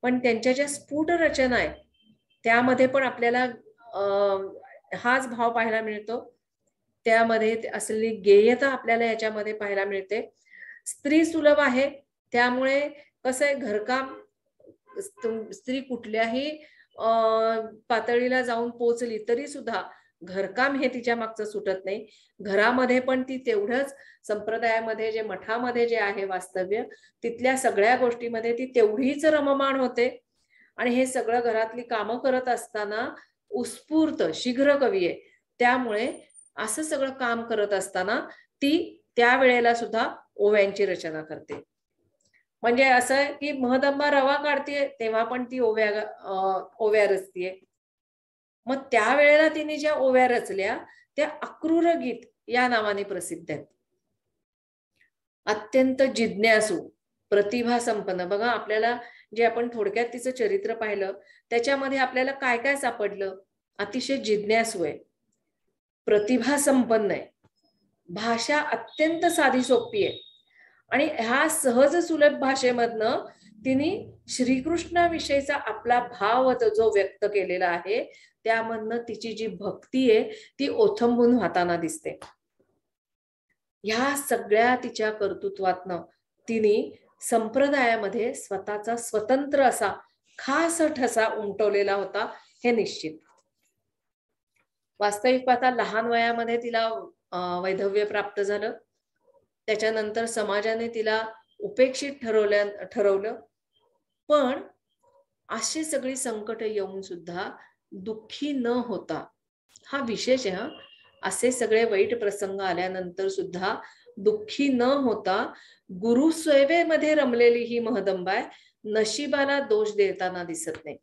पण त्यांच्या ज्या स्फुट रचना आहेत त्यामध्ये पण आपल्याला हाच भाव पाहायला मिळतो. त्यामध्ये असलेली गेयता आपल्याला याच्यामध्ये पाहायला मिळते. स्त्री सुलभ आहे, त्यामुळे कसं आहे, घरकाम स्त्री कुठल्याही पातळीला जाऊन पोहोचली तरी सुद्धा घरकाम हे तिच्या मागचं सुटत नाही. घरामध्ये पण ती तेवढंच संप्रदायामध्ये जे मठामध्ये जे आहे वास्तव्य, तिथल्या सगळ्या गोष्टीमध्ये ती तेवढीच रममाण होते. आणि हे सगळं घरातली कामं करत असताना उत्स्फूर्त शीघ्र कवी आहे, त्यामुळे असं सगळं काम करत असताना ती त्यावेळेला सुद्धा ओव्यांची रचना करते. म्हणजे असं आहे की महदंबा रवा काढते तेव्हा पण ती ओव्या रचतीये. मग त्यावेळेला तिने ज्या ओव्या रचल्या त्या अक्रूर गीत या नावाने प्रसिद्ध आहेत. अत्यंत जिज्ञासू, प्रतिभा संपन्न. बघा, आपल्याला जे आपण थोडक्यात तिचं चरित्र पाहिलं त्याच्यामध्ये आपल्याला काय काय सापडलं. अतिशय जिज्ञासू आहे, प्रतिभा संपन्न आहे, भाषा अत्यंत साधी सोपी आहे आणि ह्या सहज सुलभ भाषेमधनं तिने श्रीकृष्णाविषयीचा आपला भाव जो व्यक्त केलेला आहे त्यामधनं तिची जी भक्ती आहे ती ओथंबून वाहताना दिसते. ह्या सगळ्या तिच्या कर्तृत्वातनं तिने संप्रदायामध्ये स्वतःचा स्वतंत्र असा खास ठसा उमटवलेला होता, हे निश्चित. वास्तविक पाहता लहान वयामध्ये तिला वैधव्य प्राप्त झालं, त्याच्यानंतर समाजाने तिला उपेक्षित ठरवलं, पण अशी सगळी संकट येऊन सुद्धा दुःखी न होता, हा विशेष आहे. असे सगळे वाईट प्रसंग आल्यानंतर सुद्धा दुःखी न होता गुरुसेवेमध्ये रमलेली ही महदंबा आहे. नशिबाला दोष देताना दिसत नाही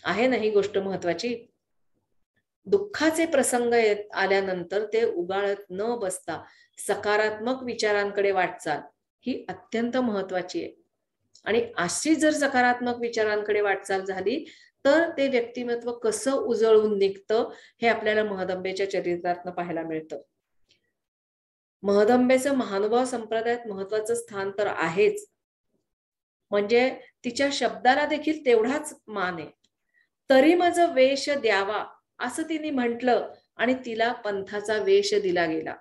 आहे ना, ही गोष्ट महत्वाची. दुःखाचे प्रसंग आल्यानंतर ते उगाळत न बसता सकारात्मक विचारांकडे वाटचाल ही अत्यंत महत्वाची आहे. आणि अशी जर सकारात्मक विचारांकडे वाटचाल झाली तर ते व्यक्तिमत्व कसं उजळून निघतं हे आपल्याला महदंबेच्या चरित्रातनं पाहायला मिळतं. महदंबेचं महानुभाव संप्रदायात महत्वाचं स्थान तर आहेच, म्हणजे तिच्या शब्दाला देखील तेवढाच मान आहे. तरी माझं वेश द्यावा असं तिने म्हटलं आणि तिला पंथाचा वेश दिला गेला.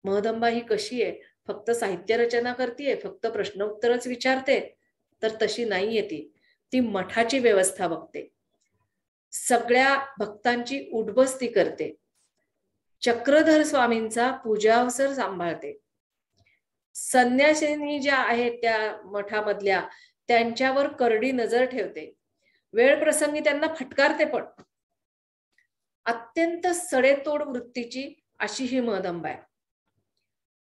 महदंबा ही कशी आहे, फक्त साहित्य रचना करते, फक्त प्रश्न उत्तरच विचारते, तर तशी नाहीये ती. ती मठाची व्यवस्था बघते, सगळ्या भक्तांची उठबस करते, चक्रधर स्वामींचा पूजावसर सांभाळते, संन्यासिनी ज्या आहेत त्या मठामधल्या त्यांच्यावर करडी नजर ठेवते, वेळ प्रसंगी त्यांना फटकारते, पण अत्यंत सडेतोड वृत्तीची अशी ही महदंबा आहे.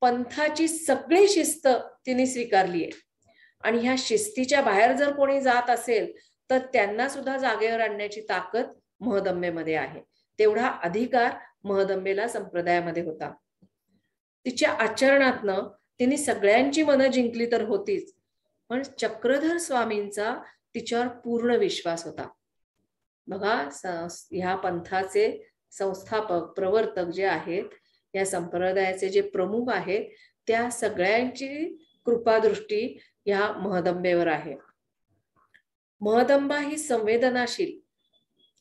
पंथाची सगळी शिस्त तिने स्वीकारली आहे आणि ह्या शिस्तीच्या बाहेर जर कोणी जात असेल तर त्यांना सुद्धा जागेवर आणण्याची ताकद महदंबेमध्ये आहे. तेवढा अधिकार महदंबेला संप्रदायामध्ये होता. तिच्या आचरणातनं तिने सगळ्यांची मनं जिंकली तर होतीच, पण चक्रधर स्वामींचा तिच्यावर पूर्ण विश्वास होता. बघा, ह्या पंथाचे संस्थापक प्रवर्तक जे आहेत, या संप्रदायाचे जे प्रमुख आहेत, त्या सगळ्यांची कृपादृष्टी या महदंबेवर आहे. महदंबा ही संवेदनाशील,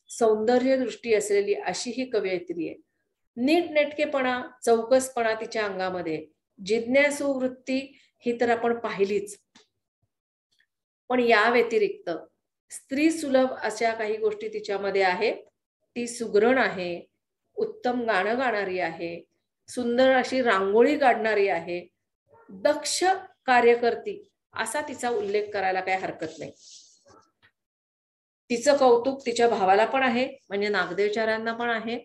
सौंदर्य दृष्टी असलेली अशी ही कवयित्री आहे. नीटनेटकेपणा, चौकसपणा तिच्या अंगामध्ये, जिज्ञासू वृत्ती ही तर आपण पाहिलीच, पण या व्यतिरिक्त स्त्री सुलभ अशा काही गोष्टी तिच्यामध्ये आहेत. ती सुगरण आहे, उत्तम गाणं गाणारी आहे, सुंदर अशी रांगोळी काढणारी आहे, दक्ष कार्यकर्ती असा तिचा उल्लेख करायला काही हरकत नाही. तिचं कौतुक तिच्या भावाला पण आहे, म्हणजे नागदेवाचार्यांना पण आहे.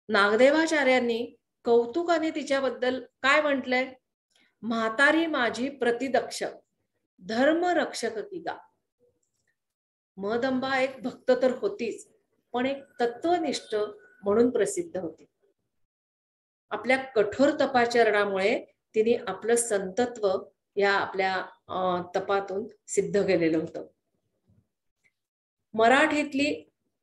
नागदेवाचार्यांनी कौतुकाने तिच्याबद्दल काय म्हटलंय? म्हातारी माझी प्रतिदक्ष, धर्म रक्षक की गा. महदंबा एक भक्त तर होतीच, पण एक तत्वनिष्ठ म्हणून प्रसिद्ध होती. आपल्या कठोर तपाचरणामुळे तिने आपलं संतत्व या आपल्या तपातून सिद्ध केलेलं होतं. मराठीतली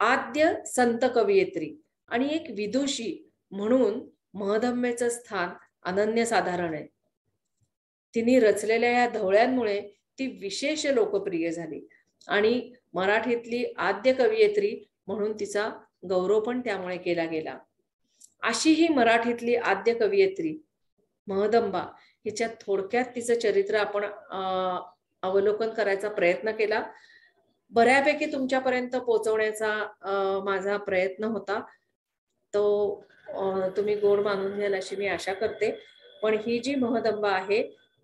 आद्य संत कवयित्री आणि एक विदुषी म्हणून महदंबेचं स्थान अनन्यसाधारण आहे. तिने रचलेल्या या धवळ्यांमुळे ती विशेष लोकप्रिय झाली आणि मराठीतली आद्य कवयित्री म्हणून तिचा गौरव पण त्यामुळे केला गेला. अशी ही मराठीतली आद्य कवयित्री महदंबा हिच्या थोडक्यात तिचं चरित्र आपण अवलोकन करायचा प्रयत्न केला. बऱ्यापैकी तुमच्यापर्यंत पोहोचवण्याचा माझा प्रयत्न होता. तो तुम्ही गोड मानून घ्याल अशी मी आशा करते. पण ही जी महदंबा आहे,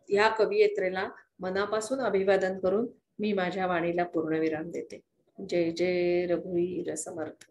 ह्या कवयित्रीला मनापासून अभिवादन करून मी माझ्या वाणीला पूर्णविराम देते. जय जय रघुवीर समर्थ.